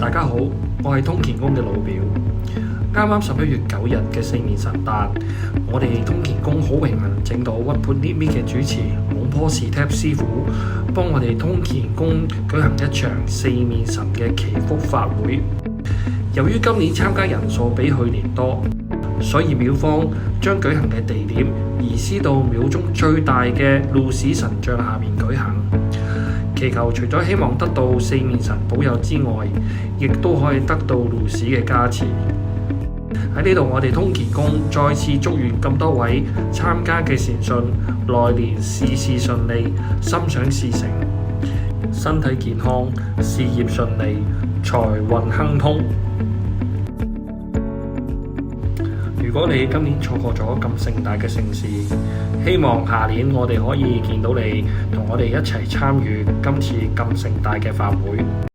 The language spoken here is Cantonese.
大家好，我係通乾宮嘅老表。啱啱11月9日嘅四面神誕，我哋通乾宮好榮幸整到屈潑捏搣嘅主持龍坡士 tap 師傅，幫我哋通乾宮舉行一場四面神嘅祈福法會。由於今年參加人數比去年多，所以廟方將舉行嘅地點移師到廟中最大嘅路士神像下面舉行。祈求除咗希望得到四面神保佑之外，亦都可以得到路士嘅加持。喺呢度，我哋通乾宮再次祝願咁多位參加嘅善信來年事事順利，心想事成，身體健康，事業順利，財運亨通。如果你今年錯過咗咁盛大嘅盛事，希望下年我哋可以見到你，同我哋一齊參與今次咁盛大嘅法會。